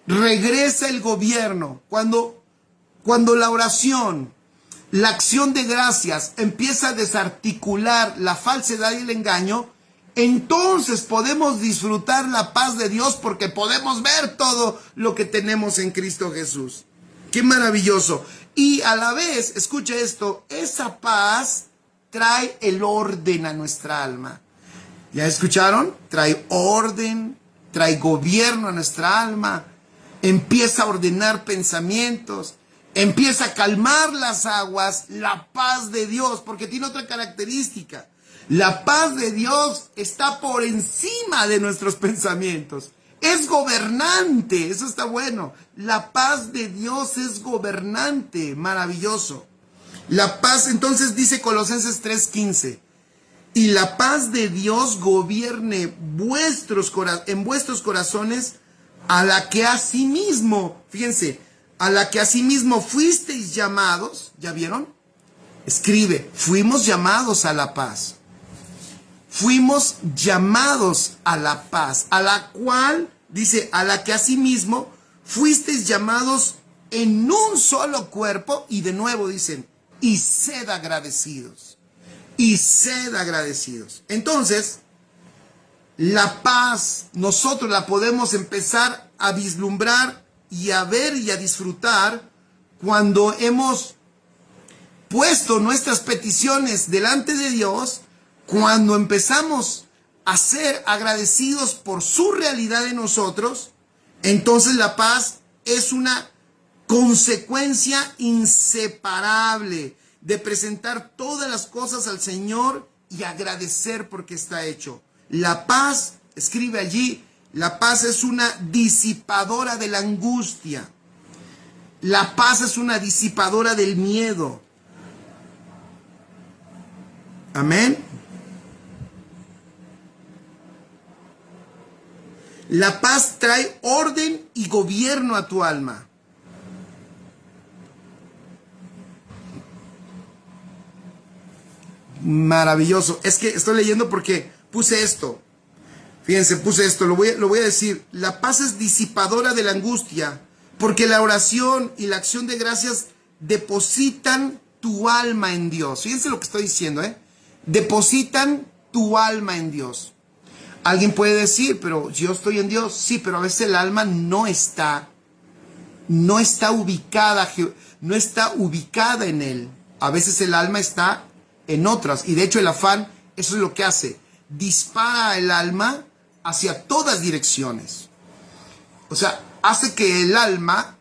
regresa el gobierno. Cuando la oración, la acción de gracias empieza a desarticular la falsedad y el engaño, entonces podemos disfrutar la paz de Dios porque podemos ver todo lo que tenemos en Cristo Jesús. ¡Qué maravilloso! Y a la vez, escucha esto, esa paz trae el orden a nuestra alma. ¿Ya escucharon? Trae orden, trae gobierno a nuestra alma, empieza a ordenar pensamientos, empieza a calmar las aguas, la paz de Dios, porque tiene otra característica. La paz de Dios está por encima de nuestros pensamientos. Es gobernante, eso está bueno. La paz de Dios es gobernante, maravilloso. La paz, entonces dice Colosenses 3:15, y la paz de Dios gobierne en vuestros corazones, a la que asimismo, fíjense, a la que asimismo fuisteis llamados, ¿ya vieron? Escribe, fuimos llamados a la paz. Fuimos llamados a la paz, a la cual, dice, a la que asimismo fuisteis llamados en un solo cuerpo, y de nuevo dicen, y sed agradecidos, y sed agradecidos. Entonces, la paz nosotros la podemos empezar a vislumbrar y a ver y a disfrutar cuando hemos puesto nuestras peticiones delante de Dios, cuando empezamos a ser agradecidos por su realidad en nosotros. Entonces la paz es una consecuencia inseparable de presentar todas las cosas al Señor y agradecer porque está hecho. La paz, escribe allí, la paz es una disipadora de la angustia. La paz es una disipadora del miedo. Amén. La paz trae orden y gobierno a tu alma. Maravilloso. Es que estoy leyendo porque puse esto. Fíjense, puse esto. Lo voy a decir. La paz es disipadora de la angustia, porque la oración y la acción de gracias depositan tu alma en Dios. Fíjense lo que estoy diciendo, ¿eh? Depositan tu alma en Dios. Alguien puede decir, pero yo estoy en Dios. Sí, pero a veces el alma no está ubicada en Él. A veces el alma está en otras. Y de hecho el afán, eso es lo que hace. Dispara el alma hacia todas direcciones. O sea, hace que el alma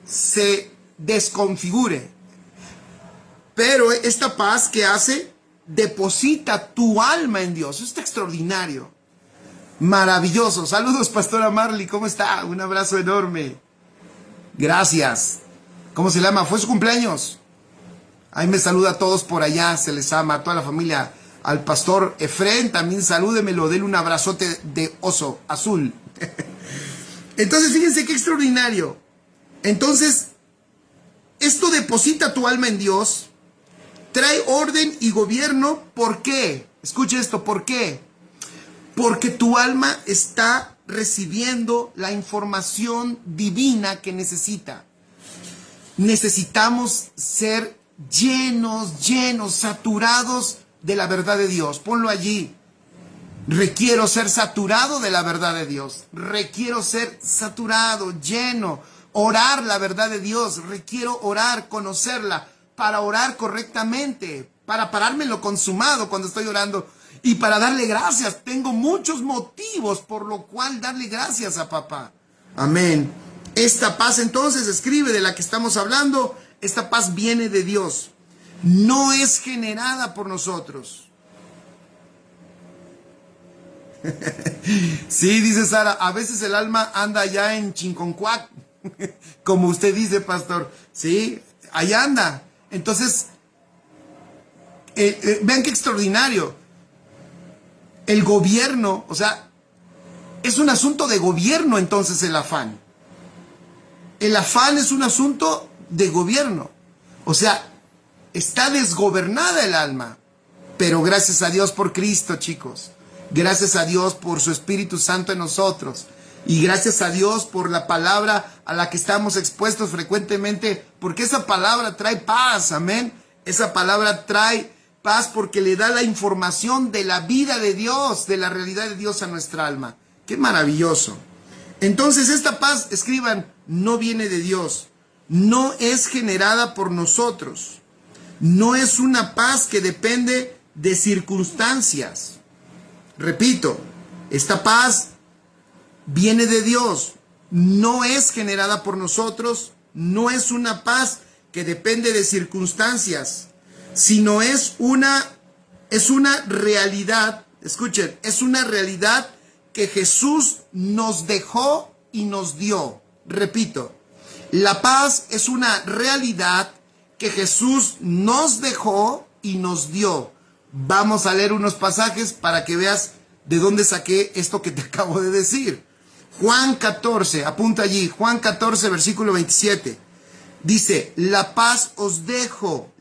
se desconfigure. Pero esta paz que hace, deposita tu alma en Dios. Eso está extraordinario. Maravilloso. Saludos, Pastora Marley. ¿Cómo está? Un abrazo enorme. Gracias. ¿Cómo se llama? ¿Fue su cumpleaños? Ahí me saluda a todos por allá. Se les ama a toda la familia. Al pastor Efren también salúdemelo. Dele un abrazote de oso azul. Entonces, fíjense qué extraordinario. Entonces, esto deposita tu alma en Dios. Trae orden y gobierno. ¿Por qué? Escuche esto. ¿Por qué? Porque tu alma está recibiendo la información divina que necesita. Necesitamos ser llenos, saturados de la verdad de Dios. Ponlo allí. Requiero ser saturado de la verdad de Dios. Requiero ser saturado, lleno. Orar la verdad de Dios. Requiero orar, conocerla, para orar correctamente, para pararme en lo consumado cuando estoy orando. Y para darle gracias, tengo muchos motivos por lo cual darle gracias a papá. Amén. Esta paz entonces, escribe, de la que estamos hablando, esta paz viene de Dios. No es generada por nosotros. Sí, dice Sara, a veces el alma anda ya en Chinconcuac, como usted dice, pastor. Sí, allá anda. Entonces, vean qué extraordinario. El gobierno, o sea, es un asunto de gobierno entonces el afán. El afán es un asunto de gobierno. O sea, está desgobernada el alma. Pero gracias a Dios por Cristo, chicos. Gracias a Dios por su Espíritu Santo en nosotros. Y gracias a Dios por la palabra a la que estamos expuestos frecuentemente, porque esa palabra trae paz, amén. Esa palabra trae paz porque le da la información de la vida de Dios, de la realidad de Dios a nuestra alma. ¡Qué maravilloso! Entonces esta paz, escriban, no viene de Dios, no es generada por nosotros, no es una paz que depende de circunstancias. Repito, esta paz viene de Dios, no es generada por nosotros, no es una paz que depende de circunstancias, sino es una realidad, escuchen, es una realidad que Jesús nos dejó y nos dio. Repito, la paz es una realidad que Jesús nos dejó y nos dio. Vamos a leer unos pasajes para que veas de dónde saqué esto que te acabo de decir. Juan 14, apunta allí, Juan 14, versículo 27. Dice, la paz os dejo,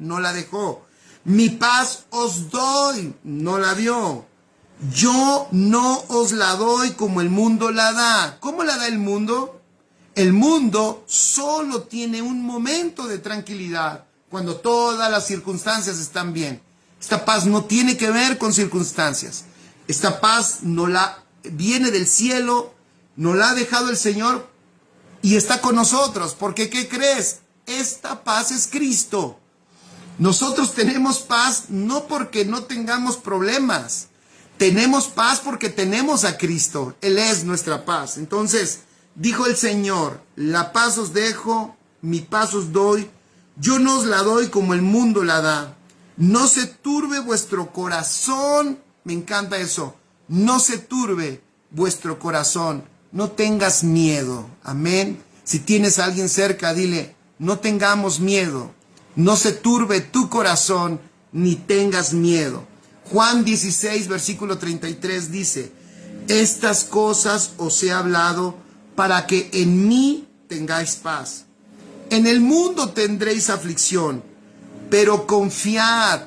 no la dejó. Mi paz os doy, no la dio. Yo no os la doy como el mundo la da. ¿Cómo la da el mundo? El mundo solo tiene un momento de tranquilidad cuando todas las circunstancias están bien. Esta paz no tiene que ver con circunstancias. Esta paz viene del cielo, nos la ha dejado el Señor y está con nosotros. Porque, ¿qué crees? Esta paz es Cristo. Nosotros tenemos paz no porque no tengamos problemas. Tenemos paz porque tenemos a Cristo. Él es nuestra paz. Entonces, dijo el Señor, la paz os dejo, mi paz os doy. Yo no os la doy como el mundo la da. No se turbe vuestro corazón. Me encanta eso. No se turbe vuestro corazón. No tengas miedo. Amén. Si tienes a alguien cerca, dile, no tengamos miedo. No se turbe tu corazón, ni tengas miedo. Juan 16, versículo 33 dice, estas cosas os he hablado para que en mí tengáis paz. En el mundo tendréis aflicción, pero confiad,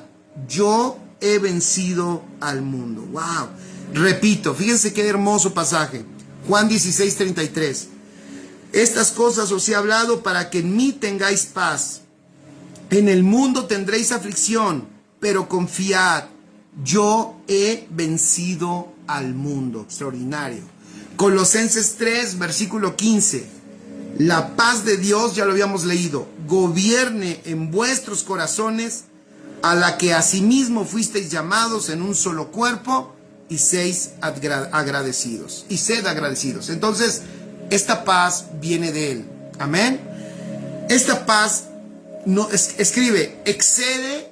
yo he vencido al mundo. ¡Wow! Repito, fíjense qué hermoso pasaje. Juan 16, 33. Estas cosas os he hablado para que en mí tengáis paz. En el mundo tendréis aflicción, pero confiad, yo he vencido al mundo. Extraordinario. Colosenses 3, versículo 15. La paz de Dios, ya lo habíamos leído, gobierne en vuestros corazones, a la que asimismo fuisteis llamados en un solo cuerpo, y sed agradecidos. Entonces, esta paz viene de Él. Amén. Esta paz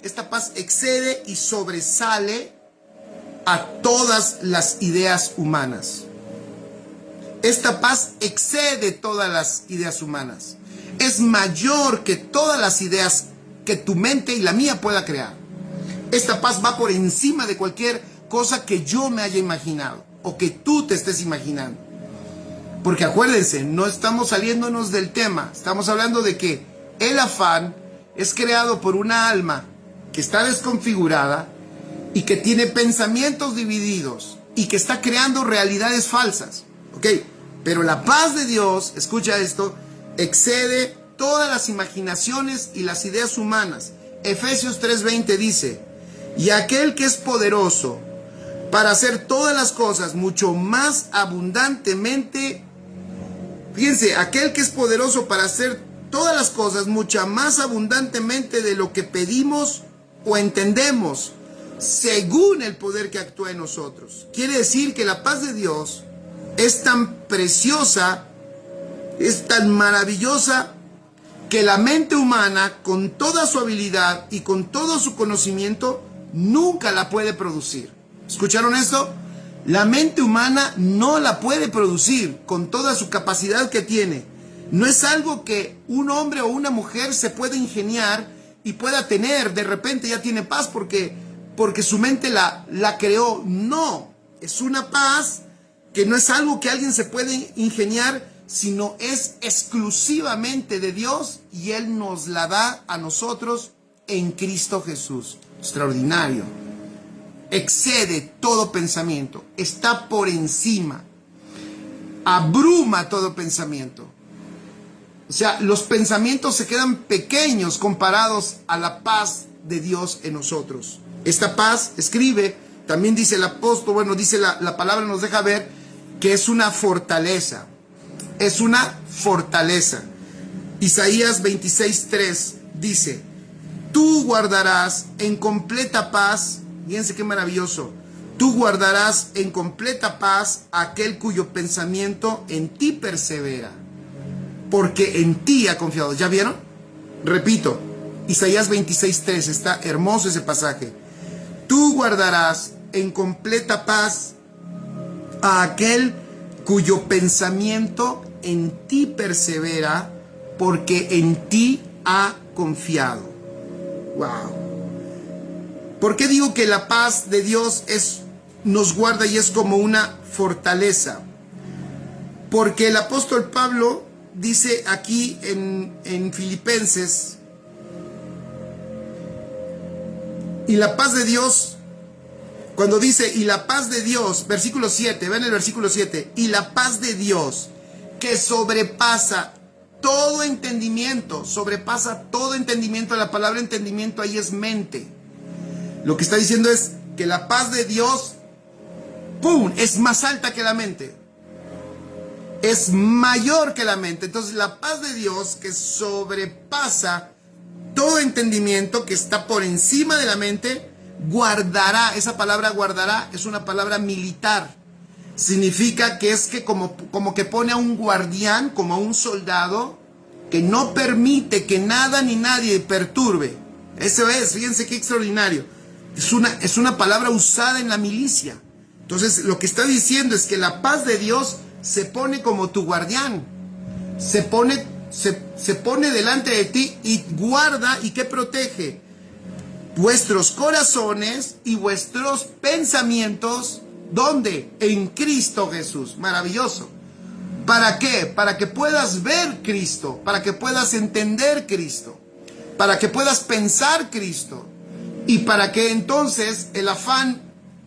esta paz excede y sobresale a todas las ideas humanas. Esta paz excede todas las ideas humanas. Es mayor que todas las ideas que tu mente y la mía pueda crear. Esta paz va por encima de cualquier cosa que yo me haya imaginado o que tú te estés imaginando. Porque acuérdense, no estamos saliéndonos del tema. Estamos hablando de que el afán es creado por una alma que está desconfigurada y que tiene pensamientos divididos y que está creando realidades falsas. ¿Ok? Pero la paz de Dios, escucha esto, excede todas las imaginaciones y las ideas humanas. Efesios 3:20 dice, y aquel que es poderoso para hacer todas las cosas mucho más abundantemente, fíjense, aquel que es poderoso para hacer todas las cosas mucho más abundantemente de lo que pedimos o entendemos, según el poder que actúa en nosotros. Quiere decir que la paz de Dios es tan preciosa, es tan maravillosa, que la mente humana, con toda su habilidad y con todo su conocimiento, nunca la puede producir. ¿Escucharon esto? La mente humana no la puede producir con toda su capacidad que tiene. No es algo que un hombre o una mujer se pueda ingeniar y pueda tener. De repente ya tiene paz porque su mente la creó. No, es una paz que no es algo que alguien se puede ingeniar, sino es exclusivamente de Dios y Él nos la da a nosotros en Cristo Jesús. Extraordinario. Excede todo pensamiento, está por encima. abruma todo pensamiento. O sea, los pensamientos se quedan pequeños comparados a la paz de Dios en nosotros. Esta paz, escribe, también dice el apóstol, bueno, dice la palabra, nos deja ver que es una fortaleza. Es una fortaleza. Isaías 26:3 dice: tú guardarás en completa paz, fíjense qué maravilloso, tú guardarás en completa paz a aquel cuyo pensamiento en ti persevera, porque en ti ha confiado. ¿Ya vieron? Repito, Isaías 26:3, está hermoso ese pasaje. Tú guardarás en completa paz a aquel cuyo pensamiento en ti persevera, porque en ti ha confiado. Wow. ¿Por qué digo que la paz de Dios nos guarda y es como una fortaleza? Porque el apóstol Pablo dice aquí en Filipenses, y la paz de Dios, cuando dice, y la paz de Dios, versículo 7, ven el versículo 7, y la paz de Dios que sobrepasa todo entendimiento, la palabra entendimiento ahí es mente. Lo que está diciendo es que la paz de Dios, ¡pum!, es más alta que la mente. Es mayor que la mente. Entonces la paz de Dios que sobrepasa todo entendimiento, que está por encima de la mente, guardará. Esa palabra guardará es una palabra militar. Significa que es que como que pone a un guardián, como a un soldado, que no permite que nada ni nadie perturbe. Eso es, fíjense qué extraordinario. Es una palabra usada en la milicia. Entonces lo que está diciendo es que la paz de Dios se pone como tu guardián. Se pone delante de ti y guarda y que protege vuestros corazones y vuestros pensamientos. ¿Dónde? En Cristo Jesús. Maravilloso. ¿Para qué? Para que puedas ver Cristo, para que puedas entender Cristo, para que puedas pensar Cristo, y para que entonces el afán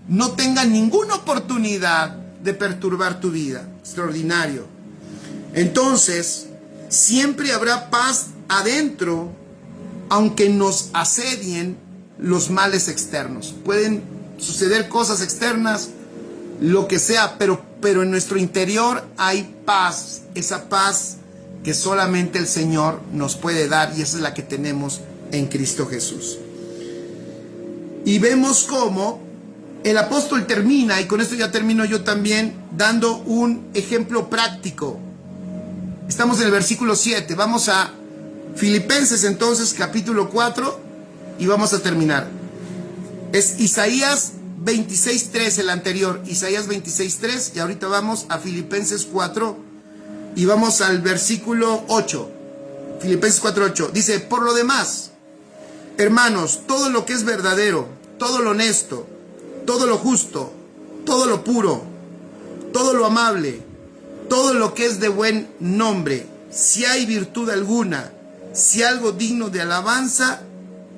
no tenga ninguna oportunidad de perturbar tu vida. Extraordinario. Entonces, siempre habrá paz adentro, aunque nos asedien los males externos. Pueden suceder cosas externas, lo que sea, pero en nuestro interior hay paz. Esa paz que solamente el Señor nos puede dar, y esa es la que tenemos en Cristo Jesús. Y vemos cómo el apóstol termina, y con esto ya termino yo también, dando un ejemplo práctico. Estamos en el versículo 7. Vamos a Filipenses entonces, capítulo 4, y vamos a terminar. Es Isaías 26:3 el anterior, Isaías 26:3, y ahorita vamos a Filipenses 4 y vamos al versículo 8. Filipenses 4:8 dice: por lo demás, hermanos, todo lo que es verdadero, todo lo honesto, todo lo justo, todo lo puro, todo lo amable, todo lo que es de buen nombre, si hay virtud alguna, si algo digno de alabanza,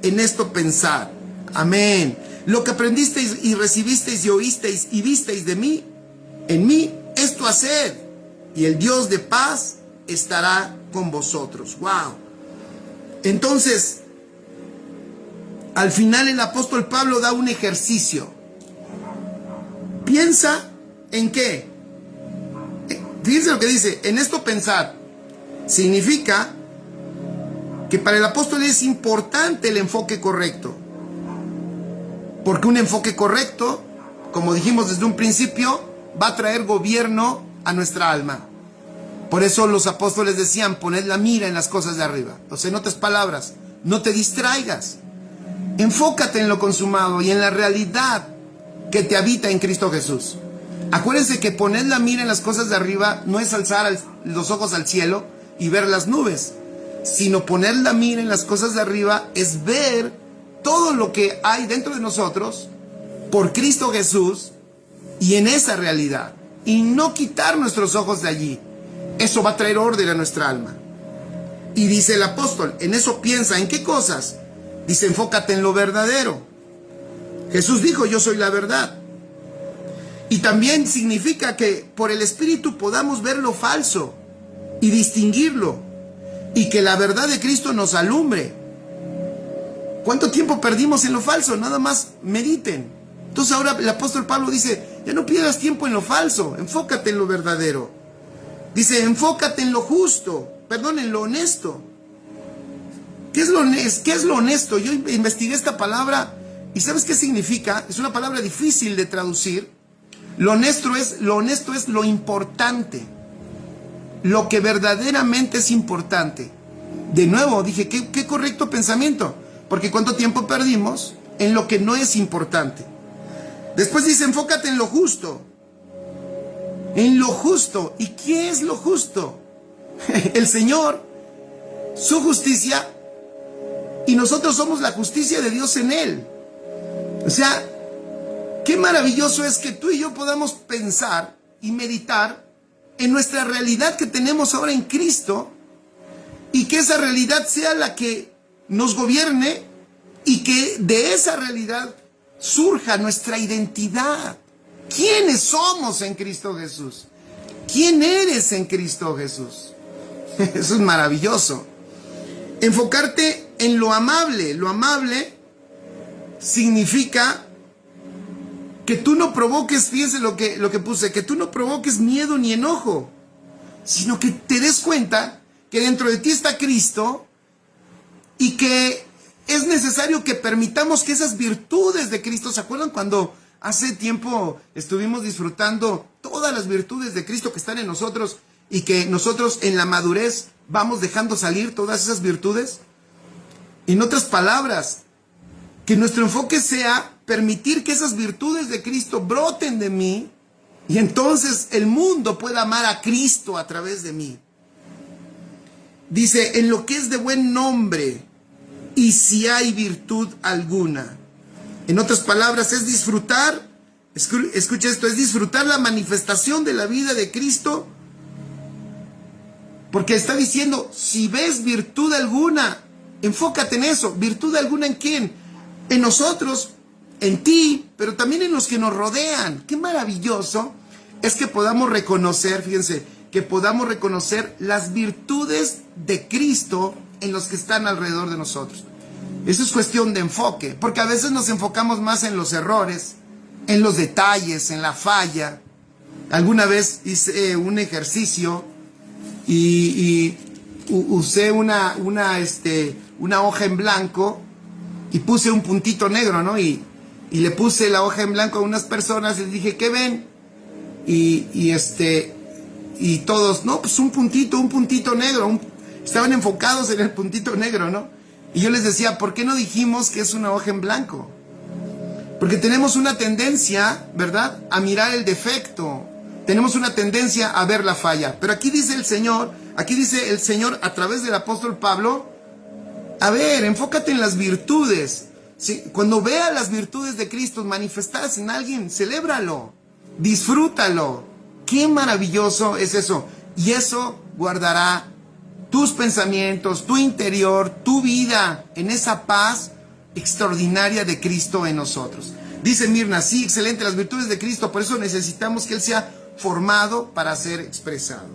en esto pensad. Amén. Lo que aprendisteis y recibisteis y oísteis y visteis de mí, en mí, esto haced, y el Dios de paz estará con vosotros. ¡Wow! Entonces, al final el apóstol Pablo da un ejercicio. Piensa en qué. Fíjense lo que dice: en esto pensad. Significa que para el apóstol es importante el enfoque correcto. Porque un enfoque correcto, como dijimos desde un principio, va a traer gobierno a nuestra alma. Por eso los apóstoles decían: poned la mira en las cosas de arriba. O sea, en otras palabras, no te distraigas. Enfócate en lo consumado y en la realidad que te habita en Cristo Jesús. Acuérdense que poner la mira en las cosas de arriba no es alzar los ojos al cielo y ver las nubes, sino poner la mira en las cosas de arriba es ver todo lo que hay dentro de nosotros por Cristo Jesús y en esa realidad, y no quitar nuestros ojos de allí. Eso va a traer orden a nuestra alma. Y dice el apóstol: en eso piensa. ¿En qué cosas? Dice: enfócate en lo verdadero. Jesús dijo: yo soy la verdad. Y también significa que por el Espíritu podamos ver lo falso y distinguirlo, y que la verdad de Cristo nos alumbre. ¿Cuánto tiempo perdimos en lo falso? Nada más mediten. Entonces ahora el apóstol Pablo dice, ya no pierdas tiempo en lo falso, enfócate en lo verdadero. Dice, enfócate en lo justo, perdón, en lo honesto. ¿Qué es lo honesto? Yo investigué esta palabra y ¿sabes qué significa? Es una palabra difícil de traducir. Lo honesto es lo importante, lo que verdaderamente es importante. De nuevo, dije, qué correcto pensamiento, porque ¿cuánto tiempo perdimos en lo que no es importante? Después dice, enfócate en lo justo. En lo justo. ¿Y qué es lo justo? El Señor, su justicia, y nosotros somos la justicia de Dios en Él. O sea, qué maravilloso es que tú y yo podamos pensar y meditar en nuestra realidad que tenemos ahora en Cristo, y que esa realidad sea la que nos gobierne, y que de esa realidad surja nuestra identidad. ¿Quiénes somos en Cristo Jesús? ¿Quién eres en Cristo Jesús? Eso es maravilloso. Enfocarte en lo amable. Lo amable significa que tú no provoques, fíjense lo que puse, que tú no provoques miedo ni enojo, sino que te des cuenta que dentro de ti está Cristo, y que es necesario que permitamos que esas virtudes de Cristo, ¿se acuerdan cuando hace tiempo estuvimos disfrutando todas las virtudes de Cristo que están en nosotros, y que nosotros en la madurez vamos dejando salir todas esas virtudes? En otras palabras, que nuestro enfoque sea permitir que esas virtudes de Cristo broten de mí, y entonces el mundo pueda amar a Cristo a través de mí. Dice, en lo que es de buen nombre, y si hay virtud alguna. En otras palabras, es disfrutar, escucha esto, es disfrutar la manifestación de la vida de Cristo, porque está diciendo, si ves virtud alguna, enfócate en eso. ¿Virtud alguna en quién? En nosotros, en ti, pero también en los que nos rodean. Qué maravilloso es que podamos reconocer, fíjense, que podamos reconocer las virtudes de Cristo en los que están alrededor de nosotros. Eso es cuestión de enfoque, porque a veces nos enfocamos más en los errores, en los detalles, en la falla. Alguna vez hice un ejercicio y usé una hoja en blanco y puse un puntito negro, ¿no? Y le puse la hoja en blanco a unas personas y les dije, ¿qué ven? Y todos, no, pues un puntito negro. Estaban enfocados en el puntito negro, ¿no? Y yo les decía, ¿por qué no dijimos que es una hoja en blanco? Porque tenemos una tendencia, ¿verdad?, a mirar el defecto. Tenemos una tendencia a ver la falla. Pero aquí dice el Señor a través del apóstol Pablo, a ver, enfócate en las virtudes. ¿Sí? Cuando veas las virtudes de Cristo manifestadas en alguien, celébralo, disfrútalo. Qué maravilloso es eso. Y eso guardará tus pensamientos, tu interior, tu vida, en esa paz extraordinaria de Cristo en nosotros. Dice Mirna, sí, excelente, las virtudes de Cristo, por eso necesitamos que Él sea formado para ser expresado.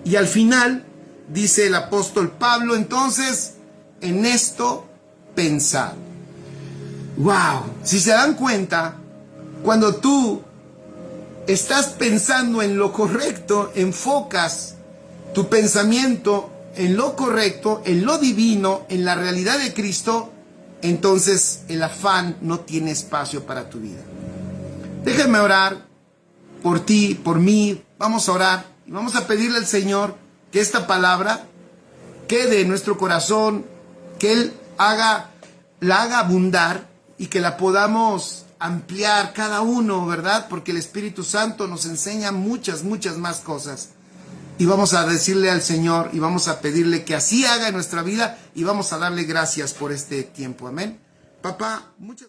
Y al final, dice el apóstol Pablo, entonces, en esto pensad. ¡Wow! Si se dan cuenta, cuando tú estás pensando en lo correcto, enfocas tu pensamiento en lo correcto, en lo divino, en la realidad de Cristo, entonces el afán no tiene espacio para tu vida. Déjame orar por ti, por mí. Vamos a orar y vamos a pedirle al Señor que esta palabra quede en nuestro corazón, que Él la haga abundar y que la podamos ampliar cada uno, ¿verdad? Porque el Espíritu Santo nos enseña muchas más cosas. Y vamos a decirle al Señor y vamos a pedirle que así haga en nuestra vida y vamos a darle gracias por este tiempo. Amén. Papá, muchas